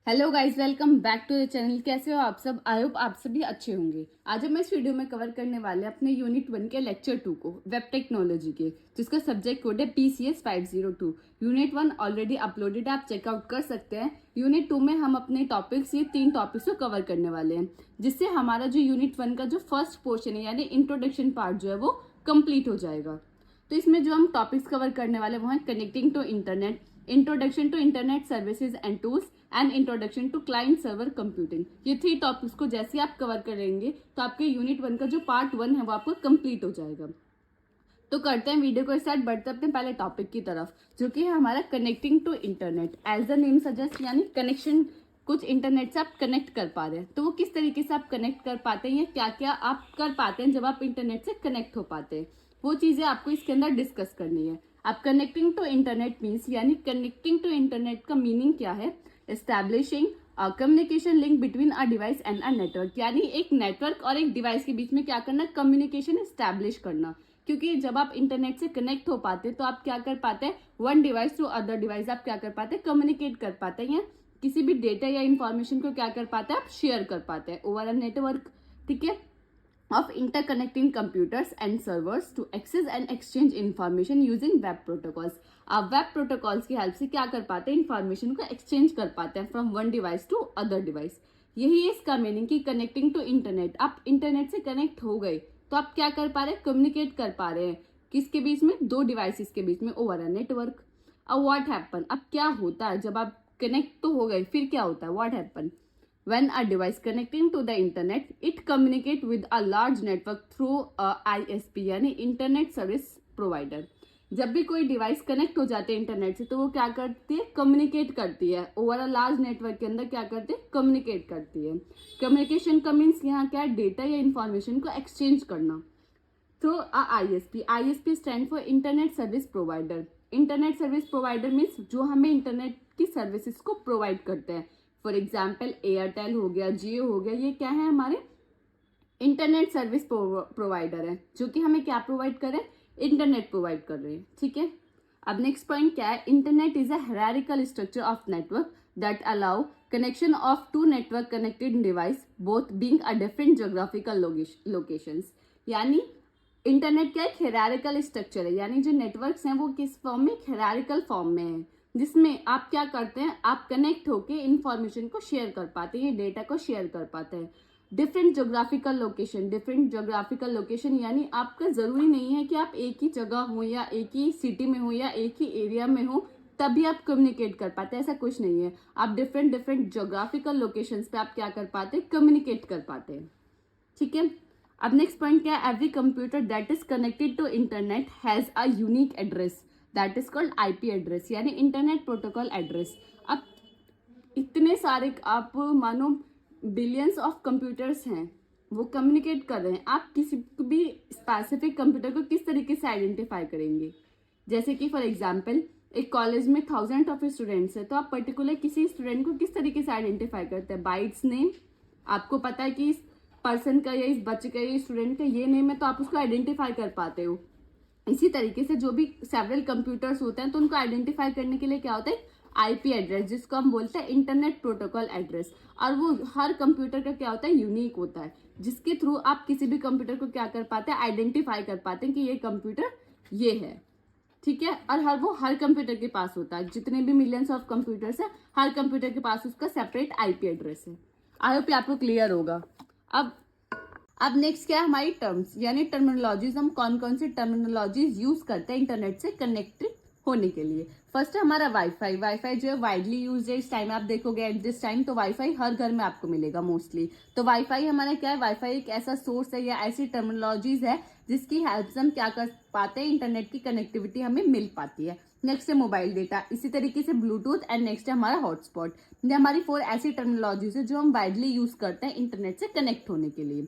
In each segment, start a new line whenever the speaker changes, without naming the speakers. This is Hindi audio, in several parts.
Hello guys, welcome back to the channel. कैसे हो आप सब? आई होप आप सभी अच्छे होंगे। आज हम इस वीडियो में कवर करने वाले हैं अपने यूनिट 1 के लेक्चर 2 को, वेब टेक्नोलॉजी के, जिसका सब्जेक्ट कोड है PCS 502। यूनिट 1 ऑलरेडी अपलोडेड, आप चेकआउट कर सकते हैं। यूनिट 2 में हम अपने टॉपिक्स, ये 3 टॉपिक्स को कवर करने वाले हैं, जिससे हमारा जो यूनिट 1 का जो फर्स्ट पोर्शन है यानी इंट्रोडक्शन पार्ट जो है वो कंप्लीट हो जाएगा। तो इसमें जो हम टॉपिक्स कवर करने वाले वो हैं connecting to internet, introduction to internet services and tools and introduction to client server computing. ये 3 टॉपिक्स को जैसे आप कवर करेंगे तो आपके यूनिट 1 का जो पार्ट 1 है वो आपको कंप्लीट हो जाएगा। तो करते हैं वीडियो को स्टार्ट, बढ़ते अपने पहले टॉपिक की तरफ, जो कि है हमारा connecting to internet. As the name suggest, यानी कनेक्शन, कुछ इंटरनेट से आप कनेक्ट कर पा रहे हैं। तो वो किस तरीके से आप कनेक्ट कर पाते हैं या क्या क्या आप कर पाते हैं जब आप इंटरनेट से कनेक्ट हो पाते हैं, वो चीजें आपको इसके अंदर डिस्कस करनी है। आप कनेक्टिंग टू इंटरनेट मीन्स, यानी कनेक्टिंग टू इंटरनेट का मीनिंग क्या है? Establishing communication link between a device and a network, यानी एक नेटवर्क और एक डिवाइस के बीच में क्या करना? कम्युनिकेशन एस्टैब्लिश करना। क्योंकि जब आप इंटरनेट से कनेक्ट हो पाते हैं तो आप क्या कर पाते हैं? One device to other device आप क्या कर पाते हैं? कम्युनिकेट कर पाते हैं, या किसी भी डेटा या इंफॉर्मेशन को क्या कर पाते हैं? आप शेयर कर पाते हैं ओवर अ नेटवर्क। ठीक है, of interconnecting computers and servers to access and exchange information using web protocols। आप वेब प्रोटोकॉल्स की हेल्प से क्या कर पाते हैं? इंफॉर्मेशन को एक्सचेंज कर पाते हैं from one device to other device. यही है इसका मीनिंग कि कनेक्टिंग टू इंटरनेट। आप इंटरनेट से कनेक्ट हो गए तो आप क्या कर पा रहे हैं? कम्युनिकेट कर पा रहे हैं किसके बीच में? दो डिवाइसेस के बीच में ओवर अ नेटवर्क। अब व्हाट हैपन, अब क्या होता है जब आप कनेक्ट तो हो गए, फिर क्या होता है? What happen when a device connecting to the internet, it communicate with a large network through a ISP, यानी इंटरनेट सर्विस प्रोवाइडर। जब भी कोई डिवाइस कनेक्ट हो जाते हैं इंटरनेट से तो वो क्या करती है? कम्युनिकेट करती है ओवर अ लार्ज नेटवर्क के अंदर। क्या करते हैं? कम्युनिकेट करती है। कम्युनिकेशन का मीन्स यहाँ क्या है? डेटा या इंफॉर्मेशन को एक्सचेंज करना through a ISP। ISP stand for internet service provider. Internet service provider means जो हमें इंटरनेट की सर्विसेज को प्रोवाइड करते हैं। फॉर एग्जाम्पल एयरटेल हो गया, जियो हो गया, ये क्या है? हमारे इंटरनेट सर्विस प्रोवाइडर है, जो कि हमें क्या प्रोवाइड कर रहे हैं? इंटरनेट प्रोवाइड कर रहे हैं। ठीक है, अब नेक्स्ट पॉइंट क्या है? Internet is a hierarchical structure of network that allow connection of two network connected device both being a different geographical locations. यानी इंटरनेट क्या एक हायरार्किकल स्ट्रक्चर है, यानी जो नेटवर्क्स हैं वो किस फॉर्म में? हायरार्किकल फॉर्म में है, जिसमें आप क्या करते हैं? आप कनेक्ट होके इंफॉर्मेशन को शेयर कर पाते हैं, डेटा को शेयर कर पाते हैं। Different geographical location, different geographical location यानी आपका जरूरी नहीं है कि आप एक ही जगह हो या एक ही सिटी में हो या एक ही एरिया में हो तभी आप कम्युनिकेट कर पाते हैं, ऐसा कुछ नहीं है। आप डिफरेंट डिफरेंट ज्योग्राफिकल लोकेशंस पे आप क्या कर पाते हैं? कम्युनिकेट कर पाते हैं। ठीक है, अब नेक्स्ट पॉइंट क्या है? Every computer that is connected to internet has a unique address that is called IP address, यानी इंटरनेट प्रोटोकॉल एड्रेस। अब इतने सारे, आप मानो बिलियंस ऑफ कंप्यूटर्स हैं, वो कम्युनिकेट कर रहे हैं। आप किसी भी स्पेसिफिक कंप्यूटर को किस तरीके से आइडेंटिफाई करेंगे? जैसे कि फॉर एग्जाम्पल एक कॉलेज में 1000 ऑफ स्टूडेंट्स है, तो आप पर्टिकुलर किसी स्टूडेंट को किस तरीके से आइडेंटिफाई करते हैं? Bye it's name. आपको पता है कि इस पर्सन का या इस बच्चे का या स्टूडेंट का ये नेम है, तो आप उसको आइडेंटिफाई कर पाते हो। इसी तरीके से जो भी सेवरल कंप्यूटर्स होते हैं तो उनको आइडेंटिफाई करने के लिए क्या होता है? IP एड्रेस, जिसको हम बोलते हैं इंटरनेट प्रोटोकॉल एड्रेस। और वो हर कंप्यूटर का क्या होता है? यूनिक होता है, जिसके थ्रू आप किसी भी कंप्यूटर को क्या कर पाते हैं? आइडेंटिफाई कर पाते हैं कि ये कंप्यूटर ये है। ठीक है, और हर कंप्यूटर के पास होता है। जितने भी मिलियंस ऑफ कंप्यूटर्स है, हर कंप्यूटर के पास उसका सेपरेट IP एड्रेस है। आई होप आपको क्लियर होगा। अब नेक्स्ट क्या है? हमारी टर्म्स यानी टर्मिनोलॉजीज। हम कौन कौन सी टर्मिनोलॉजीज यूज करते हैं इंटरनेट से कनेक्टेड होने के लिए? फर्स्ट है हमारा वाईफाई। वाईफाई जो है वाइडली यूज है इस टाइम। आप देखोगे एट दिस टाइम तो वाईफाई हर घर में आपको मिलेगा मोस्टली। तो वाईफाई हमारा क्या है? वाईफाई एक ऐसा सोर्स है या ऐसी टर्मिनोलॉजीज है जिसकी हेल्प से हम क्या कर पाते हैं? इंटरनेट की कनेक्टिविटी हमें मिल पाती है। नेक्स्ट है मोबाइल डेटा, इसी तरीके से ब्लूटूथ, एंड नेक्स्ट है हमारा हॉटस्पॉट। ये हमारी 4 ऐसी टर्मिनोलॉजीज है जो हम वाइडली यूज करते हैं इंटरनेट से कनेक्ट होने के लिए।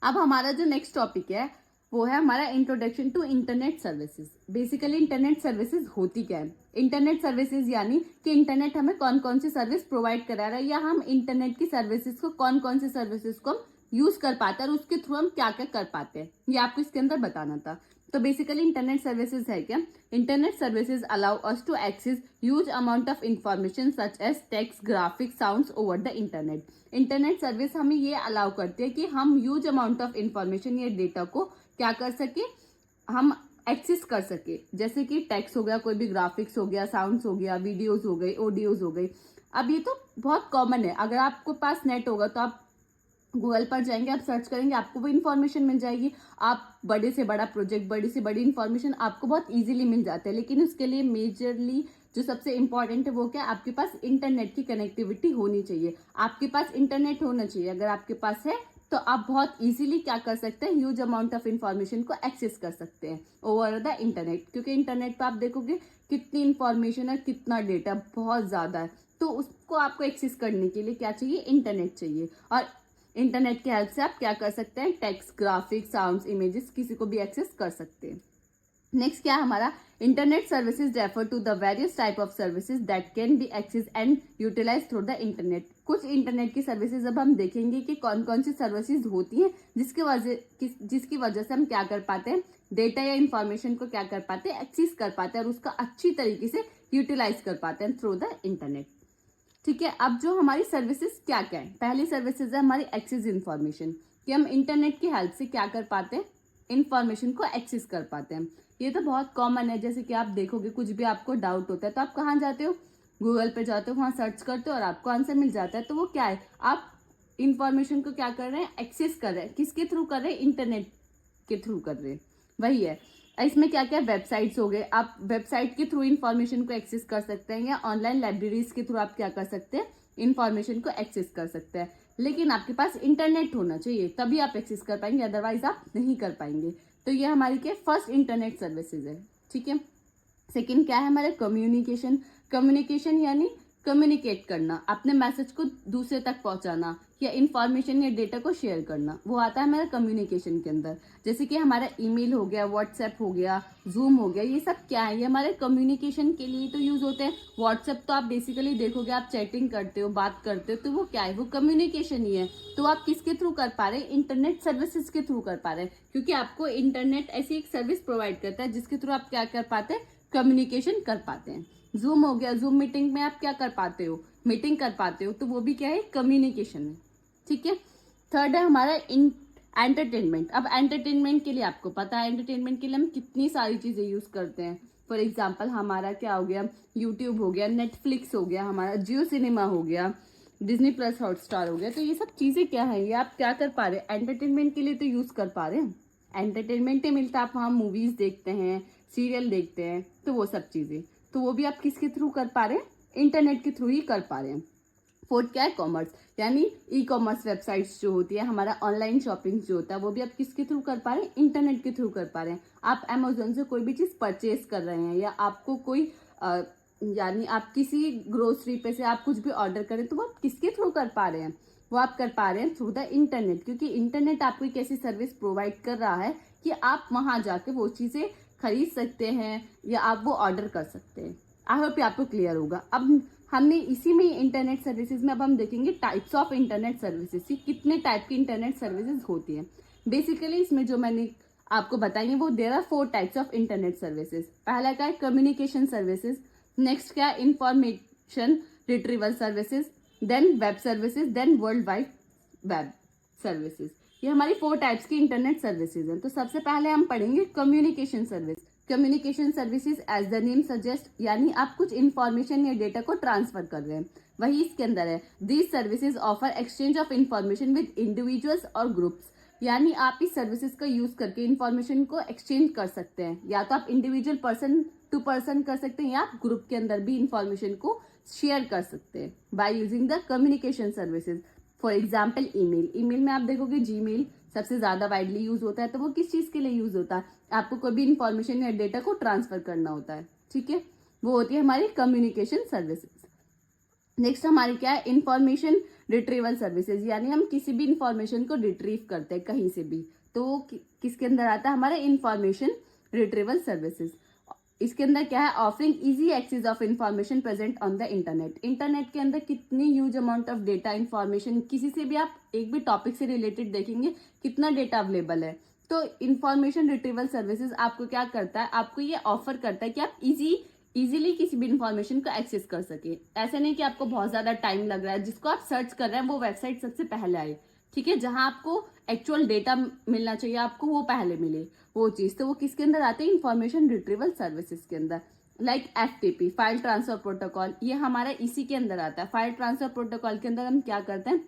अब हमारा जो नेक्स्ट टॉपिक है वो है हमारा introduction to internet services. Basically internet services होती क्या है? इंटरनेट सर्विसेज यानी कि इंटरनेट हमें कौन कौन सी सर्विस प्रोवाइड करा रहा है, या हम इंटरनेट की सर्विसेज को कौन कौन सी सर्विसेज को हम यूज कर पाते हैं और उसके थ्रू हम क्या क्या कर पाते हैं, ये आपको इसके अंदर बताना था। तो बेसिकली इंटरनेट सर्विसेज है क्या? Internet services allow us to access huge amount of information such as text, graphic, sounds over the internet. Internet service हमें ये अलाउ करती है कि हम ह्यूज अमाउंट ऑफ इंफॉर्मेशन या डेटा को क्या कर सके, हम एक्सेस कर सके। जैसे कि टेक्स्ट हो गया, कोई भी ग्राफिक्स हो गया, साउंड्स हो गया, वीडियोज हो गई, ऑडियोज हो गई। अब ये तो बहुत कॉमन है, अगर आपके पास नेट होगा तो आप गूगल पर जाएंगे, आप सर्च करेंगे, आपको वो इन्फॉर्मेशन मिल जाएगी। आप बड़े से बड़ा प्रोजेक्ट, बड़ी से बड़ी इन्फॉर्मेशन आपको बहुत इजीली मिल जाता है। लेकिन उसके लिए मेजरली जो सबसे इंपॉर्टेंट है वो क्या है, आपके पास इंटरनेट की कनेक्टिविटी होनी चाहिए। आपके पास इंटरनेट होना चाहिए। अगर आपके पास है तो आप बहुत इजीली क्या कर सकते हैं, ह्यूज अमाउंट ऑफ इंफॉर्मेशन को एक्सेस कर सकते हैं ओवर द इंटरनेट। क्योंकि इंटरनेट पर आप देखोगे कितनी इंफॉर्मेशन है, कितना डेटा, बहुत ज़्यादा है। तो उसको आपको एक्सेस करने के लिए क्या चाहिए, इंटरनेट चाहिए। और इंटरनेट की हेल्प से आप क्या कर सकते हैं, टेक्स्ट, ग्राफिक्स, साउंड्स, इमेजेस किसी को भी एक्सेस कर सकते हैं। नेक्स्ट क्या है हमारा, internet services refer to the various type of services that can be access and utilise through the internet. कुछ इंटरनेट की सर्विसेज अब हम देखेंगे कि कौन कौन सी सर्विसेज होती हैं जिसकी वजह से हम क्या कर पाते हैं, डेटा या इंफॉर्मेशन को क्या कर पाते हैं, एक्सेस कर पाते हैं और उसका अच्छी तरीके से यूटिलाइज कर पाते हैं थ्रू द इंटरनेट। ठीक है, अब जो हमारी सर्विसेज क्या क्या है, पहली सर्विसेज है हमारी एक्सेस इन्फॉर्मेशन, कि हम इंटरनेट की हेल्प से क्या कर पाते हैं, इन्फॉर्मेशन को एक्सेस कर पाते हैं। ये तो बहुत कॉमन है। जैसे कि आप देखोगे कुछ भी आपको डाउट होता है तो आप कहाँ जाते हो, गूगल पे जाते हो, वहाँ सर्च करते हो और आपको आंसर मिल जाता है। तो वो क्या है, आप इंफॉर्मेशन को क्या कर रहे हैं, एक्सेस कर रहे हैं। किसके थ्रू कर रहे हैं, इंटरनेट के थ्रू कर रहे हैं। वही है, इसमें क्या क्या वेबसाइट्स हो गए, आप वेबसाइट के थ्रू इन्फॉर्मेशन को एक्सेस कर सकते हैं, या ऑनलाइन लाइब्रेरीज के थ्रू आप क्या कर सकते हैं, इन्फॉर्मेशन को एक्सेस कर सकते हैं। लेकिन आपके पास इंटरनेट होना चाहिए, तभी आप एक्सेस कर पाएंगे, अदरवाइज आप नहीं कर पाएंगे। तो ये हमारी क्या फर्स्ट इंटरनेट सर्विसेज है। ठीक है, सेकंड क्या है हमारे, कम्युनिकेशन। कम्युनिकेशन यानी कम्युनिकेट करना, अपने मैसेज को दूसरे तक पहुंचाना या इंफॉर्मेशन या डेटा को शेयर करना, वो आता है हमारा कम्युनिकेशन के अंदर। जैसे कि हमारा ईमेल हो गया, व्हाट्सएप हो गया, जूम हो गया, ये सब क्या है, ये हमारे कम्युनिकेशन के लिए तो यूज होते हैं। व्हाट्सएप तो आप बेसिकली देखोगे, आप चैटिंग करते हो, बात करते हो, तो वो क्या है, वो कम्युनिकेशन ही है। तो आप किसके थ्रू कर पा रहे हैं, इंटरनेट सर्विसेज के थ्रू कर पा रहे हैं, क्योंकि आपको इंटरनेट ऐसी एक सर्विस प्रोवाइड करता है जिसके थ्रू आप क्या कर पाते हैं, कम्युनिकेशन कर पाते हैं। जूम हो गया, जूम मीटिंग में आप क्या कर पाते हो, मीटिंग कर पाते हो, तो वो भी क्या है, कम्युनिकेशन है। ठीक है, थर्ड है हमारा एंटरटेनमेंट। अब एंटरटेनमेंट के लिए आपको पता है, एंटरटेनमेंट के लिए हम कितनी सारी चीजें यूज करते हैं। फॉर एग्जाम्पल हमारा क्या हो गया, यूट्यूब हो गया, नेटफ्लिक्स हो गया, हमारा जियो सिनेमा हो गया, डिज्नी प्लस हॉटस्टार हो गया। तो ये सब चीजें क्या है, ये आप क्या कर पा रहे हैं, एंटरटेनमेंट के लिए तो यूज कर पा रहे हैं। एंटरटेनमेंट ही मिलता है, आप वहाँ मूवीज देखते हैं, सीरियल देखते हैं, तो वो सब चीजें, तो वो भी आप किसके थ्रू कर पा रहे हैं, इंटरनेट के थ्रू ही कर पा रहे हैं। फोर्थ क्या है, कॉमर्स, यानी ई कॉमर्स वेबसाइट्स जो होती है, हमारा ऑनलाइन शॉपिंग जो होता है, वो भी आप किसके थ्रू कर पा रहे हैं, इंटरनेट के थ्रू कर पा रहे हैं। आप अमेजोन से कोई भी चीज़ परचेज कर रहे हैं, या आपको कोई यानी आप किसी ग्रोसरी पे से आप कुछ भी ऑर्डर करें, तो वो आप किसके थ्रू कर पा रहे हैं, वो आप कर पा रहे हैं थ्रू द इंटरनेट। क्योंकि इंटरनेट आपको एक ऐसी सर्विस प्रोवाइड कर रहा है कि आप वहाँ जाके वो चीज़ें खरीद सकते हैं या आप वो ऑर्डर कर सकते हैं। आई होप आपको क्लियर होगा। अब हमने इसी में इंटरनेट सर्विसेज में अब हम देखेंगे टाइप्स ऑफ इंटरनेट सर्विसेज की, कितने टाइप की इंटरनेट सर्विसेज होती हैं। बेसिकली इसमें जो मैंने आपको बताई है वो there are 4 types of internet services. पहला क्या है, कम्युनिकेशन सर्विसेज। नेक्स्ट क्या है, information retrieval services, then web services, then world wide web services. ये हमारी 4 टाइप्स की इंटरनेट सर्विसेज हैं। तो सबसे पहले हम पढ़ेंगे communication service. Communication services as the name suggest, यानी आप कुछ इन्फॉर्मेशन या डेटा को ट्रांसफर कर रहे हैं, वही इसके अंदर है। These services offer exchange of information with individuals और ग्रुप्स, यानी आप इस सर्विसेज का यूज करके इन्फॉर्मेशन को एक्सचेंज कर सकते हैं। या तो आप इंडिविजुअल पर्सन टू पर्सन कर सकते हैं, या आप ग्रुप के अंदर भी इन्फॉर्मेशन को शेयर कर सकते हैं by using the communication services. For example email, email में आप देखोगे जीमेल सबसे ज़्यादा वाइडली यूज होता है। तो वो किस चीज़ के लिए यूज होता है, आपको कोई भी इन्फॉर्मेशन या डेटा को ट्रांसफर करना होता है। ठीक है, वो होती है हमारी कम्युनिकेशन सर्विसेज। नेक्स्ट हमारी क्या है, इंफॉर्मेशन रिट्रीवल सर्विसेज, यानी हम किसी भी इंफॉर्मेशन को रिट्रीव करते हैं कहीं से भी, तो वो किसके अंदर आता है, हमारे इंफॉर्मेशन रिट्रीवल सर्विसेज। इसके अंदर क्या है, offering easy access of information present on the internet. Internet के अंदर कितनी huge amount of data, information, किसी से भी आप एक भी टॉपिक से रिलेटेड देखेंगे कितना डेटा अवेलेबल है। तो इंफॉर्मेशन रिट्रीवल सर्विसेज आपको क्या करता है, आपको ये ऑफर करता है कि आप इजीली किसी भी इंफॉर्मेशन को एक्सेस कर सके। ऐसा नहीं कि आपको बहुत ज्यादा टाइम लग रहा है, जिसको आप सर्च कर रहे हैं वो वेबसाइट सबसे पहले आए, ठीक है, जहां आपको एक्चुअल डेटा मिलना चाहिए आपको वो पहले मिले, वो चीज। तो वो किसके अंदर आते हैं, इंफॉर्मेशन रिट्रीवल सर्विसेज के अंदर। Like FTP, file transfer protocol, ये हमारा इसी के अंदर आता है। फाइल ट्रांसफर प्रोटोकॉल के अंदर हम क्या करते हैं,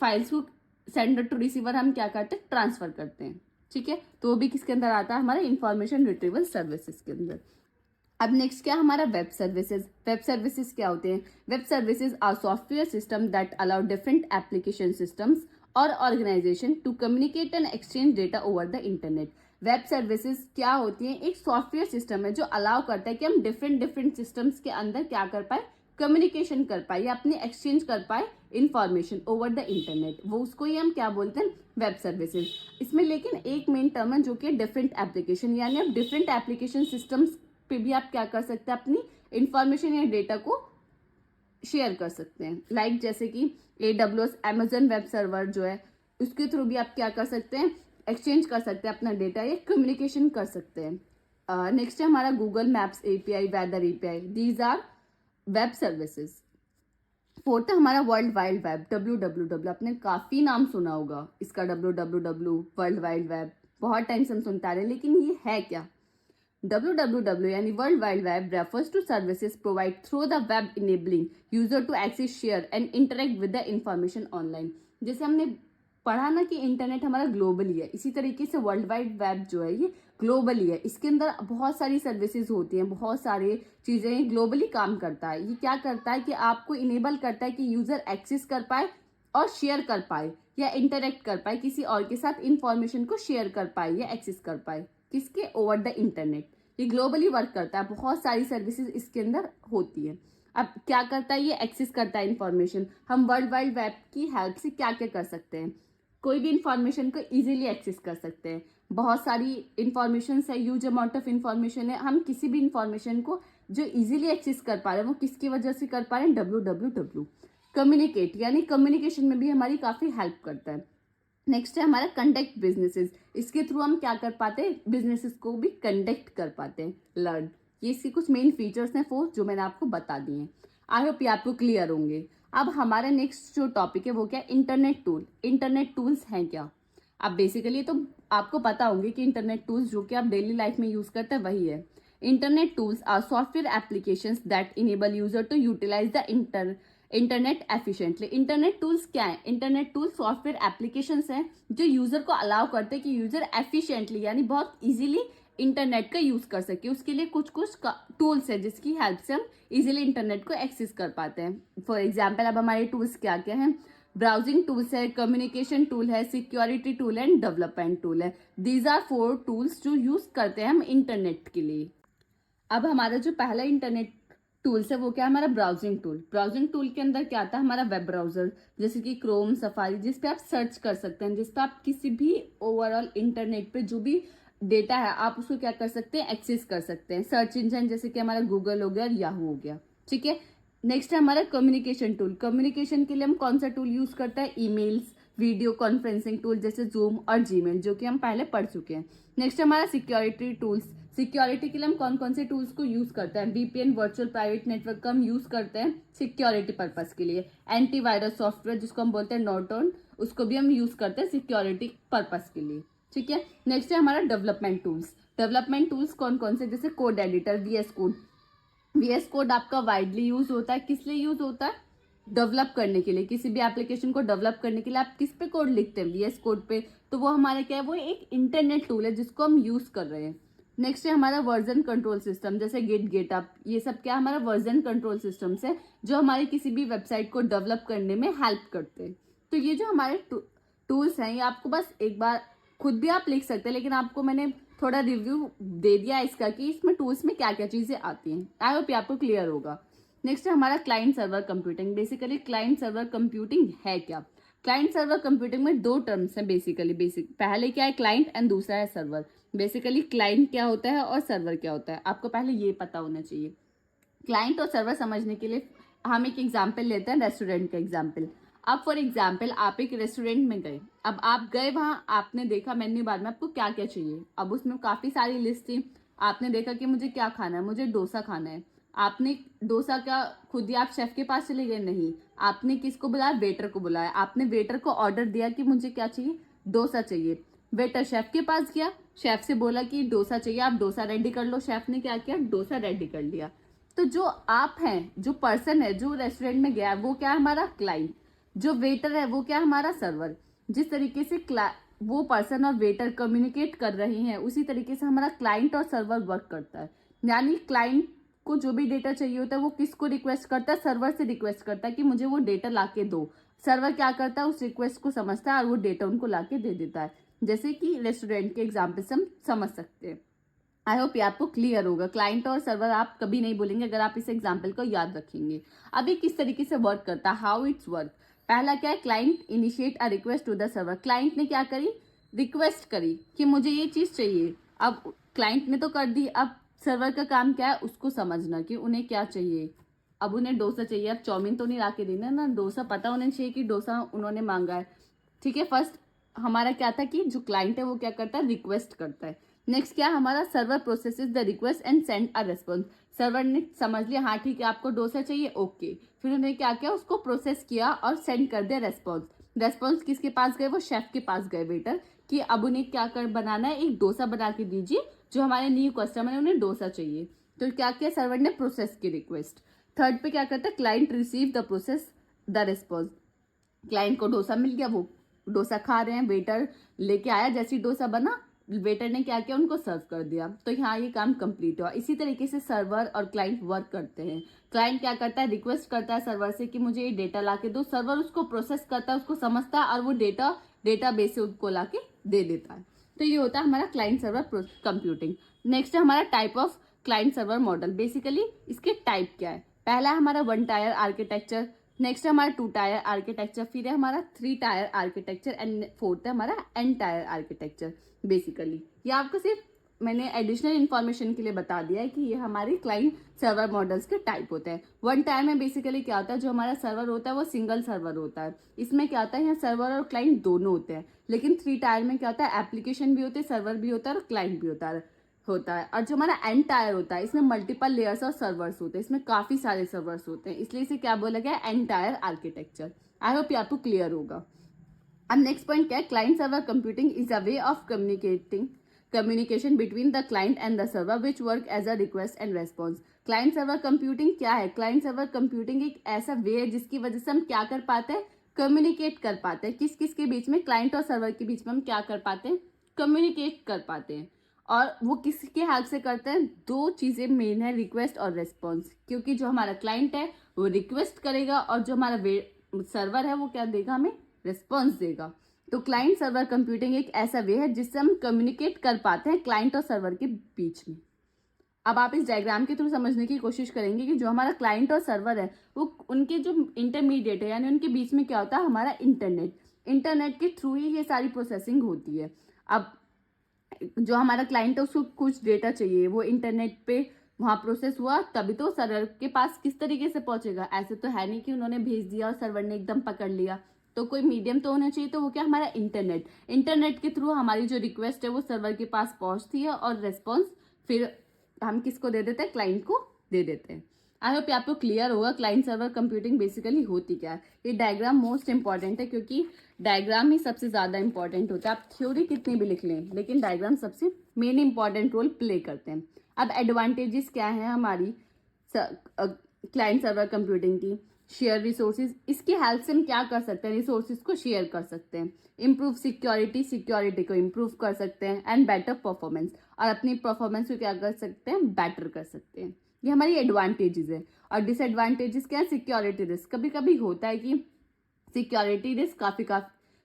फाइल्स को सेंडर टू रिसीवर हम क्या करते हैं, ट्रांसफर करते हैं, ठीक है। तो वो भी किसके अंदर आता है, हमारे इंफॉर्मेशन रिट्रीवल सर्विसेज के अंदर। अब नेक्स्ट क्या हमारा वेब सर्विसेज। वेब सर्विसेज क्या होते हैं, web services are software system that allow different application systems और organisation to communicate and exchange data over the internet. Web services क्या होती है, एक सॉफ्टवेयर सिस्टम है जो अलाउ करता है कि हम डिफरेंट सिस्टम्स के अंदर क्या कर पाए, कम्युनिकेशन कर पाए या अपनी एक्सचेंज कर पाए इंफॉर्मेशन ओवर द इंटरनेट, वो उसको ही हम क्या बोलते हैं, वेब सर्विसेज। इसमें लेकिन एक मेन टर्म है जो कि डिफरेंट एप्लीकेशन, यानी आप डिफरेंट एप्लीकेशन सिस्टम्स पे भी आप क्या कर सकते हैं, अपनी इंफॉर्मेशन या डेटा को शेयर कर सकते हैं। लाइक जैसे कि AWS अमेजन वेब सर्वर जो है, उसके थ्रू भी आप क्या कर सकते हैं, एक्सचेंज कर सकते हैं अपना डेटा या कम्युनिकेशन कर सकते हैं। नेक्स्ट है हमारा Google maps API, weather API, these are web services. Fourth है हमारा वर्ल्ड वाइड वेब, WWW, आपने काफी नाम सुना होगा इसका, WWW वर्ल्ड वाइड वेब, बहुत टाइम से हम सुनते आ रहे हैं, लेकिन ये है क्या। WWW यानी world wide web refers to services provided through the web enabling user to access, share and interact with the information online। जैसे हमने पढ़ा ना कि इंटरनेट हमारा ग्लोबली है, इसी तरीके से वर्ल्ड वाइड वेब जो है ये ग्लोबली है। इसके अंदर बहुत सारी सर्विसेज होती हैं, बहुत सारी चीजें, ग्लोबली काम करता है। ये क्या करता है कि आपको इनेबल करता है कि यूजर एक्सेस कर पाए और शेयर कर पाए या इंटरेक्ट कर पाए, किसी और के साथ इंफॉर्मेशन को शेयर कर पाए या एक्सेस कर पाए, किसके, ओवर द इंटरनेट। ये ग्लोबली वर्क करता है, बहुत सारी सर्विसेज इसके अंदर होती है। अब क्या करता है, ये एक्सेस करता है इंफॉर्मेशन। हम वर्ल्ड वाइड वेब की हेल्प से क्या क्या कर सकते हैं, कोई भी इंफॉर्मेशन को इजीली एक्सेस कर सकते हैं। बहुत सारी इंफॉर्मेशन है, ह्यूज अमाउंट ऑफ इंफॉर्मेशन है, हम किसी भी इंफॉर्मेशन को जो इजीली एक्सेस कर पा रहे हैं वो किसकी वजह से कर पा रहे हैं, WWW। कम्युनिकेट यानी कम्युनिकेशन में भी हमारी काफी हेल्प करता है। नेक्स्ट है हमारा कंडक्ट बिजनेसेस, इसके थ्रू हम क्या कर पाते हैं, बिजनेसेस को भी कंडक्ट कर पाते हैं, लर्न। ये इसके कुछ मेन फीचर्स हैं 4 जो मैंने आपको बता दिए हैं। आई होप ये आपको क्लियर होंगे। अब हमारा नेक्स्ट जो टॉपिक है वो क्या है, इंटरनेट टूल। इंटरनेट टूल्स हैं क्या, अब बेसिकली तो आपको पता होंगे कि इंटरनेट टूल्स जो कि आप डेली लाइफ में यूज करते हैं वही है। Internet tools are software applications that enable user to utilise the internet efficiently. Internet tools क्या है, इंटरनेट टूल सॉफ्टवेयर एप्लीकेशंस हैं जो यूजर को अलाउ करते हैं कि यूजर एफिशिएंटली यानी बहुत इजीली इंटरनेट का यूज कर सके। उसके लिए कुछ कुछ टूल्स है जिसकी हेल्प से हम इजीली इंटरनेट को एक्सेस कर पाते हैं। फॉर एग्जाम्पल अब हमारे टूल्स क्या क्या हैं, ब्राउजिंग टूल्स है, कम्युनिकेशन टूल है, security tool and development tool है। दीज आर 4 टूल्स जो यूज करते हैं हम इंटरनेट के लिए। अब हमारा जो पहला इंटरनेट टूल्स है वो क्या है, हमारा ब्राउजिंग टूल। ब्राउजिंग टूल के अंदर क्या आता है, हमारा वेब ब्राउजर, जैसे कि क्रोम, सफारी, जिस पे आप सर्च कर सकते हैं, जिस पे आप किसी भी ओवरऑल इंटरनेट पे जो भी डेटा है आप उसको क्या कर सकते हैं, एक्सेस कर सकते हैं। सर्च इंजन जैसे कि हमारा गूगल हो गया, याहू हो गया, ठीक है। नेक्स्ट है हमारा कम्युनिकेशन टूल। कम्युनिकेशन के लिए हम कौन सा टूल यूज करते हैं, ईमेल्स, वीडियो कॉन्फ्रेंसिंग टूल जैसे जूम और जीमेल, जो कि हम पहले पढ़ चुके हैं। नेक्स्ट हमारा सिक्योरिटी टूल्स। सिक्योरिटी के लिए हम कौन कौन से टूल्स को यूज करते हैं, VPN वर्चुअल प्राइवेट नेटवर्क का हम यूज करते हैं सिक्योरिटी पर्पस के लिए। एंटीवायरस सॉफ्टवेयर जिसको हम बोलते हैं नॉर्टन, उसको भी हम यूज करते हैं सिक्योरिटी पर्पस के लिए, ठीक है। नेक्स्ट है हमारा डेवलपमेंट टूल्स। डेवलपमेंट टूल्स कौन कौन से, जैसे code editor, VS code. VS code आपका वाइडली यूज होता है, किस लिए यूज होता है, डेवलप करने के लिए। किसी भी एप्लीकेशन को डेवलप करने के लिए आप किस पे कोड लिखते हैं, VS कोड पे। तो वो हमारा क्या है, वो एक इंटरनेट टूल है जिसको हम यूज कर रहे हैं। नेक्स्ट है हमारा वर्जन कंट्रोल सिस्टम, जैसे गेटअप, ये सब क्या हमारा वर्जन कंट्रोल सिस्टम्स है जो हमारी किसी भी वेबसाइट को डेवलप करने में हेल्प करते हैं। तो ये जो हमारे टूल्स हैं ये आपको बस एक बार खुद भी आप लिख सकते हैं, लेकिन आपको मैंने थोड़ा रिव्यू दे दिया इसका कि इसमें टूल्स में क्या क्या चीजें आती हैं। आई होप आपको क्लियर होगा। नेक्स्ट है हमारा client server computing. Basically client server computing है क्या, क्लाइंट सर्वर कंप्यूटिंग में 2 टर्म्स हैं बेसिकली। पहले क्या है क्लाइंट एंड दूसरा है सर्वर। बेसिकली क्लाइंट क्या होता है और सर्वर क्या होता है आपको पहले ये पता होना चाहिए। क्लाइंट और सर्वर समझने के लिए हम एक एग्जाम्पल लेते हैं, रेस्टोरेंट का एग्जाम्पल। अब फॉर एग्जाम्पल आप एक रेस्टोरेंट में गए, अब आप गए वहाँ, आपने देखा मेन्यू बार में आपको क्या क्या चाहिए, अब उसमें काफ़ी सारी लिस्ट थी, आपने देखा कि मुझे क्या खाना है, मुझे डोसा खाना है। आपने डोसा का खुद ही आप शेफ के पास चले गए? नहीं, आपने किसको बुलाया? वेटर को बुलाया। आपने वेटर को ऑर्डर दिया कि मुझे क्या चाहिए? डोसा चाहिए। वेटर शेफ के पास गया, शेफ से बोला कि डोसा चाहिए, आप डोसा रेडी कर लो। शेफ ने क्या किया? डोसा रेडी कर लिया। तो जो आप हैं, जो पर्सन है जो रेस्टोरेंट में गया, वो क्या है? हमारा क्लाइंट। जो वेटर है वो क्या है? हमारा सर्वर। जिस तरीके से वो पर्सन और वेटर कम्युनिकेट कर रहे हैं, उसी तरीके से हमारा क्लाइंट और सर्वर वर्क करता है। यानी क्लाइंट को जो भी डेटा चाहिए होता है वो किसको रिक्वेस्ट करता है? सर्वर से रिक्वेस्ट करता है कि मुझे वो डेटा लाके दो। सर्वर क्या करता है? उस रिक्वेस्ट को समझता है और वो डेटा उनको लाके दे देता है। जैसे कि रेस्टोरेंट के एग्जाम्पल से हम समझ सकते हैं। आई होप ये आपको क्लियर होगा। क्लाइंट और सर्वर आप कभी नहीं बोलेंगे अगर आप इस एग्जाम्पल को याद रखेंगे। अभी किस तरीके से वर्क करता है, हाउ इट्स वर्क। पहला क्या है? Client initiate a request to the server. Client ने क्या करी? रिक्वेस्ट करी कि मुझे ये चीज चाहिए। अब क्लाइंट ने तो कर दी, अब सर्वर का काम क्या है? उसको समझना कि उन्हें क्या चाहिए। अब उन्हें डोसा चाहिए, अब चाउमीन तो नहीं ला के देना ना, डोसा पता होना चाहिए कि डोसा उन्होंने मांगा है। ठीक है, फर्स्ट हमारा क्या था कि जो क्लाइंट है वो क्या करता है? रिक्वेस्ट करता है। नेक्स्ट क्या हमारा? Server processes the request and send a response. Server ने समझ लिया, हाँ ठीक है आपको डोसा चाहिए, ओके। फिर उन्होंने क्या किया? उसको प्रोसेस किया और सेंड कर दिया रेस्पॉन्स। रेस्पॉन्स किसके पास गए? वो शेफ के पास गए, वेटर, कि अब उन्हें क्या कर बनाना है? एक डोसा बना के दीजिए, जो हमारे न्यू कस्टमर है उन्हें डोसा चाहिए। तो क्या किया सर्वर ने? प्रोसेस की रिक्वेस्ट। थर्ड पे क्या करता है? Client receive the process the response. Client को डोसा मिल गया, वो डोसा खा रहे हैं, वेटर लेके आया, जैसी डोसा बना वेटर ने क्या किया? उनको सर्व कर दिया। तो यहाँ ये काम कंप्लीट हुआ। इसी तरीके से सर्वर और क्लाइंट वर्क करते हैं। क्लाइंट क्या करता है? रिक्वेस्ट करता है सर्वर से कि मुझे ये डेटा ला के दो। सर्वर उसको प्रोसेस करता है, उसको समझता है और वो डेटा बेस से उसको ला के दे देता है। तो ये होता है हमारा क्लाइंट सर्वर कंप्यूटिंग। नेक्स्ट है हमारा type of client server model. Basically इसके टाइप क्या है? पहला है हमारा 1 टायर आर्किटेक्चर, नेक्स्ट है हमारा 2 टायर आर्किटेक्चर, फिर है हमारा 3 टायर आर्किटेक्चर एंड फोर्थ है हमारा N टायर आर्किटेक्चर। बेसिकली ये आपको सिर्फ मैंने एडिशनल इन्फॉर्मेशन के लिए बता दिया है कि ये हमारे क्लाइंट सर्वर मॉडल्स के टाइप होते हैं। 1 टायर में बेसिकली क्या होता है? जो हमारा सर्वर होता है वो सिंगल सर्वर होता है। इसमें क्या होता है? यहाँ सर्वर और क्लाइंट दोनों होते हैं। लेकिन 3 टायर में क्या होता है? एप्लीकेशन भी होते हैं, सर्वर भी होता है और क्लाइंट भी होता है। और जो हमारा एन टायर होता है इसमें मल्टीपल लेयर्स और सर्वर्स होते हैं, इसमें काफी सारे सर्वर्स होते हैं, इसलिए इसे क्या बोला गया? N tier architecture. I hope ये आपको क्लियर होगा। अब नेक्स्ट पॉइंट क्या है? Client server computing is a way of communication between the client and the server which work as a request and response. Client server computing क्या है? क्लाइंट सर्वर कंप्यूटिंग एक ऐसा वे है जिसकी वजह से हम क्या कर पाते हैं? कम्युनिकेट कर पाते हैं। किस किस के बीच में? क्लाइंट और सर्वर के बीच में हम क्या कर पाते हैं? कम्युनिकेट कर पाते हैं। और वो किसके हेल्प से करते हैं? 2 चीजें मेन है, रिक्वेस्ट और रेस्पॉन्स। क्योंकि जो हमारा क्लाइंट है वो रिक्वेस्ट करेगा और जो हमारा सर्वर है वो क्या देगा? हमें रिस्पॉन्स देगा। तो क्लाइंट सर्वर कंप्यूटिंग एक ऐसा वे है जिससे हम कम्युनिकेट कर पाते हैं क्लाइंट और सर्वर के बीच में। अब आप इस डायग्राम के थ्रू समझने की कोशिश करेंगे कि जो हमारा क्लाइंट और सर्वर है वो उनके जो इंटरमीडिएट है, यानी उनके बीच में क्या होता है? हमारा इंटरनेट के थ्रू ही ये सारी प्रोसेसिंग होती है। अब जो हमारा क्लाइंट है उसको कुछ डेटा चाहिए, वो इंटरनेट पे वहां प्रोसेस हुआ, तभी तो सर्वर के पास किस तरीके से पहुंचेगा? ऐसे तो है नहीं कि उन्होंने भेज दिया और सर्वर ने एकदम पकड़ लिया। तो कोई मीडियम तो होना चाहिए। तो वो क्या? हमारा इंटरनेट के थ्रू हमारी जो रिक्वेस्ट है वो सर्वर के पास पहुंचती है और रेस्पॉन्स फिर हम किसको दे देते हैं? क्लाइंट को दे देते हैं। आई होप आपको क्लियर होगा क्लाइंट सर्वर कंप्यूटिंग बेसिकली होती क्या है। ये डायग्राम मोस्ट इंपॉर्टेंट है क्योंकि डायग्राम ही सबसे ज्यादा इंपॉर्टेंट होता है। आप थ्योरी कितनी भी लिख लें लेकिन डायग्राम सबसे मेन इंपॉर्टेंट रोल प्ले करते हैं। अब एडवांटेजेस क्या है हमारी क्लाइंट सर्वर कंप्यूटिंग की? शेयर रिसोर्सेज, इसकी हेल्प से हम क्या कर सकते हैं? रिसोर्सेज को शेयर कर सकते हैं। इम्प्रूव सिक्योरिटी को इम्प्रूव कर सकते हैं एंड बेटर परफॉर्मेंस, और अपनी परफॉर्मेंस को क्या कर सकते हैं? बेटर कर सकते हैं। ये हमारी एडवांटेजेस है। और डिसएडवांटेजेस क्या है? सिक्योरिटी रिस्क, कभी कभी होता है कि सिक्योरिटी रिस्क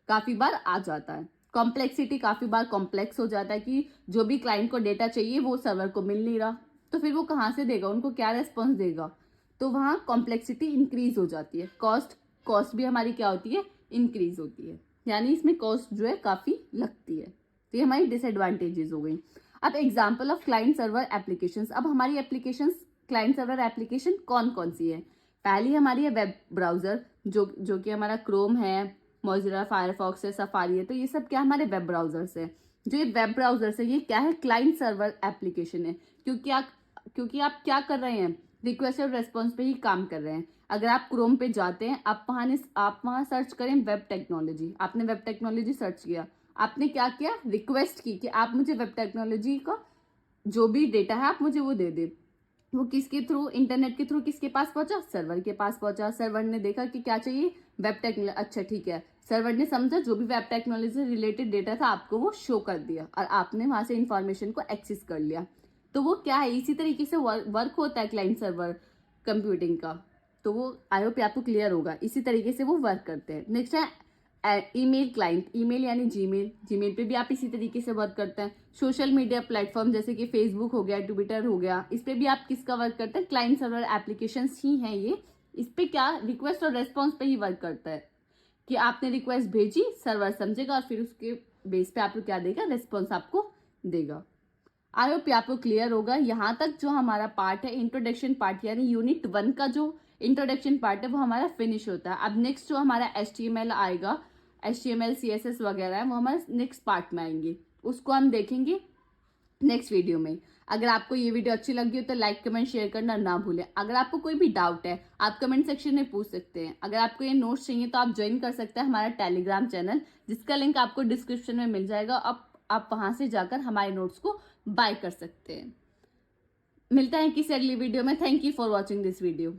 काफी बार आ जाता है। कॉम्प्लेक्सिटी, काफी बार कॉम्प्लेक्स हो जाता है कि जो भी क्लाइंट को डेटा चाहिए वो सर्वर को मिल नहीं रहा, तो फिर वो कहाँ से देगा? उनको क्या रेस्पॉन्स देगा? तो वहाँ कॉम्प्लेक्सिटी इंक्रीज हो जाती है। कॉस्ट भी हमारी क्या होती है? इंक्रीज होती है, यानी इसमें कॉस्ट जो है काफी लगती है। तो ये हमारी डिसएडवांटेजेस हो गई। अब example of client server applications. अब हमारी एप्लीकेशंस क्लाइंट सर्वर एप्लीकेशन कौन कौन सी है? पहली हमारी है वेब ब्राउजर, जो कि हमारा क्रोम है, मोजिला फायरफॉक्स है, सफारी है। तो ये सब क्या हमारे वेब ब्राउजर्स है। जो ये वेब ब्राउजर्स है ये क्या है, क्लाइंट सर्वर एप्लीकेशन है। क्योंकि आप क्या कर रहे हैं, रिक्वेस्ट और रेस्पॉन्स पे ही काम कर रहे हैं। अगर आप क्रोम पे जाते हैं, आप वहाँ सर्च करें वेब टेक्नोलॉजी। आपने वेब टेक्नोलॉजी सर्च किया, आपने क्या किया, रिक्वेस्ट की कि आप मुझे वेब टेक्नोलॉजी का जो भी डेटा है आप मुझे वो दे दे। वो किसके थ्रू, इंटरनेट के थ्रू किसके पास पहुंचा, सर्वर के पास पहुंचा। सर्वर ने देखा कि क्या चाहिए, वेब टेक्नोलॉजी, अच्छा ठीक है। सर्वर ने समझा जो भी वेब टेक्नोलॉजी से रिलेटेड डेटा था आपको वो शो कर दिया और आपने वहां से इंफॉर्मेशन को एक्सेस कर लिया। तो वो क्या है, इसी तरीके से वर्क होता है क्लाइंट सर्वर कंप्यूटिंग का। तो वो आई होप आपको क्लियर होगा, इसी तरीके से वो वर्क करते हैं। नेक्स्ट है ईमेल क्लाइंट, ईमेल यानी जीमेल। जीमेल पे भी आप इसी तरीके से वर्क करते हैं। सोशल मीडिया प्लेटफॉर्म जैसे कि फेसबुक हो गया, ट्विटर हो गया, इस पे भी आप किसका वर्क करते हैं, क्लाइंट सर्वर एप्लीकेशंस ही हैं ये। इस पे क्या, रिक्वेस्ट और रेस्पॉन्स पे ही वर्क करता है कि आपने रिक्वेस्ट भेजी, सर्वर समझेगा और फिर उसके बेस पे आपको क्या देगा, रेस्पॉन्स आपको देगा। आई होप आपको क्लियर होगा। यहाँ तक जो हमारा पार्ट है इंट्रोडक्शन पार्ट, यानी यूनिट 1 का जो इंट्रोडक्शन पार्ट है वो हमारा फिनिश होता है। अब नेक्स्ट जो हमारा HTML आएगा, HTML CSS वगैरह है, वो हमारे नेक्स्ट पार्ट में आएंगे। उसको हम देखेंगे नेक्स्ट वीडियो में। अगर आपको ये वीडियो अच्छी लगी हो तो लाइक कमेंट शेयर करना ना भूलें। अगर आपको कोई भी डाउट है आप कमेंट सेक्शन में पूछ सकते हैं। अगर आपको ये नोट्स चाहिए तो आप ज्वाइन कर सकते हैं हमारा टेलीग्राम चैनल, जिसका लिंक आपको डिस्क्रिप्शन में मिल जाएगा। आप वहां से जाकर हमारे नोट्स को बाय कर सकते हैं। मिलता है किसी अगली वीडियो में। Thank you for watching this video.